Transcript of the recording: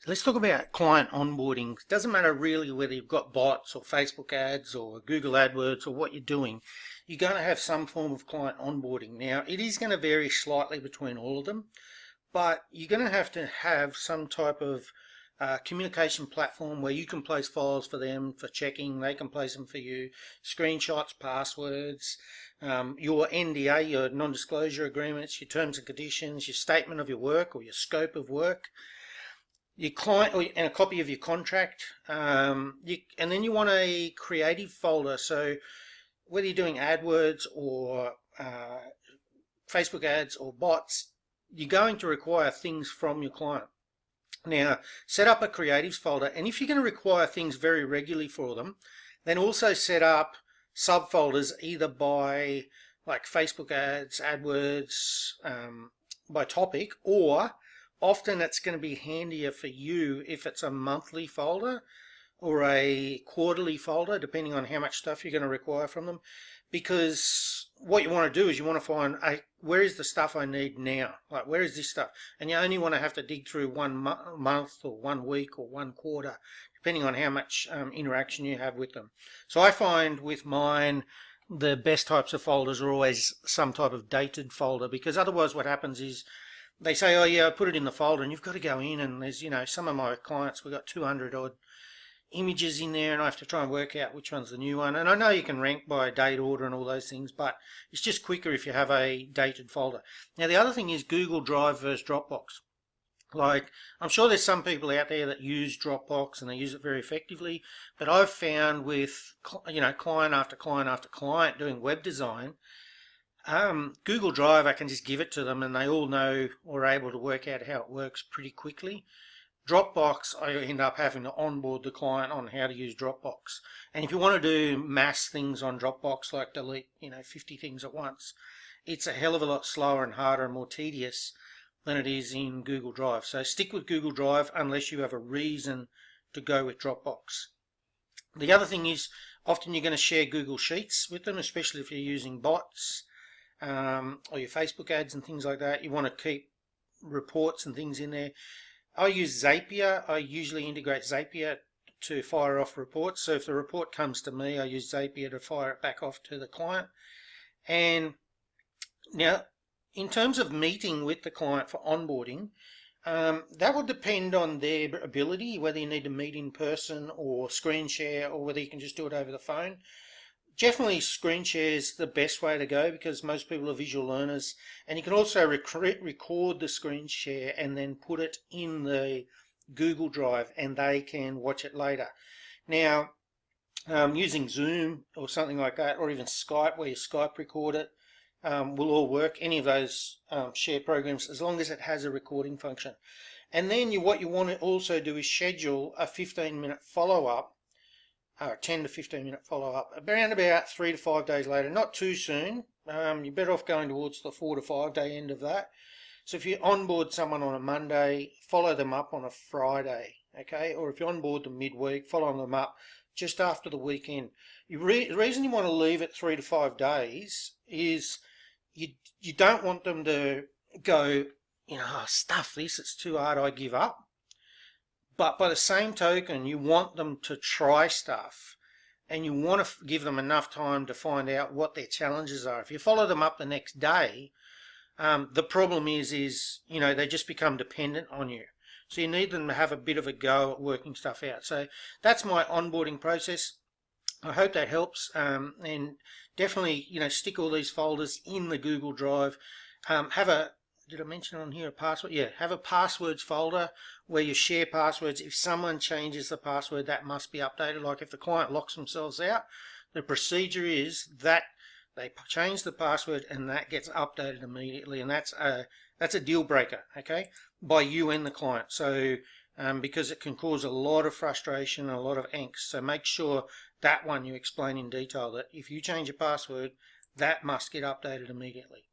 Let's talk about client onboarding. It doesn't matter really whether you've got bots or Facebook ads or Google AdWords or what you're doing. You're going to have some form of client onboarding. Now, it is going to vary slightly between all of them, but you're going to have some type of communication platform where you can place files for them for checking, they can place them for you, screenshots, passwords, your NDA, your non-disclosure agreements, your terms and conditions, your statement of your work or your scope of work, your client, and a copy of your contract, and then you want a creative folder. So whether you're doing AdWords or Facebook ads or bots, you're going to require things from your client. Now, set up a creatives folder, and if you're going to require things very regularly for them, then also set up subfolders either by like Facebook ads, AdWords, by topic, or often it's going to be handier for you if it's a monthly folder or a quarterly folder, depending on how much stuff you're going to require from them. Because what you want to do is you want to find where is the stuff I need now? Like, where is this stuff? And you only want to have to dig through 1 month or 1 week or 1 quarter, depending on how much interaction you have with them. So I find with mine, the best types of folders are always some type of dated folder, because otherwise what happens is they say, oh yeah, I put it in the folder, and you've got to go in and there's, some of my clients, we've got 200 odd images in there, and I have to try and work out which one's the new one. And I know you can rank by date order and all those things, but it's just quicker if you have a dated folder. Now the other thing is Google Drive versus Dropbox. Like, I'm sure there's some people out there that use Dropbox and they use it very effectively, but I've found with, client after client after client doing web design, Google Drive, I can just give it to them and they all know or are able to work out how it works pretty quickly. Dropbox, I end up having to onboard the client on how to use Dropbox. And if you want to do mass things on Dropbox, like delete 50 things at once, it's a hell of a lot slower and harder and more tedious than it is in Google Drive. So stick with Google Drive unless you have a reason to go with Dropbox. The other thing is, often you're going to share Google Sheets with them, especially if you're using bots, or your Facebook ads and things like that. You want to keep reports and things in there. I use Zapier. I usually integrate Zapier to fire off reports. So if the report comes to me, I use Zapier to fire it back off to the client. And now, in terms of meeting with the client for onboarding, that will depend on their ability, whether you need to meet in person or screen share, or whether you can just do it over the phone. Definitely screen share is the best way to go because most people are visual learners, and you can also record the screen share and then put it in the Google Drive and they can watch it later. Now, using Zoom or something like that, or even Skype, where you Skype record it, will all work. Any of those share programs, as long as it has a recording function. And then what you want to also do is schedule a 15-minute follow-up, 10 to 15 minute follow-up, around about 3 to 5 days later, not too soon. You're better off going towards the 4 to 5 day end of that. So if you onboard someone on a Monday, follow them up on a Friday, okay? Or if you onboard them midweek, follow them up just after the weekend. The reason you want to leave it 3 to 5 days is you don't want them to go, stuff this, it's too hard, I give up. But by the same token, you want them to try stuff and you want to give them enough time to find out what their challenges are. If you follow them up the next day, the problem is they just become dependent on you. So you need them to have a bit of a go at working stuff out. So that's my onboarding process. I hope that helps. And definitely, stick all these folders in the Google Drive. Did I mention on here a password? Yeah, have a passwords folder where you share passwords. If someone changes the password, that must be updated. Like if the client locks themselves out, the procedure is that they change the password and that gets updated immediately, and that's a deal breaker, okay, by you and the client. So because it can cause a lot of frustration and a lot of angst. So make sure that one you explain in detail, that if you change a password, that must get updated immediately.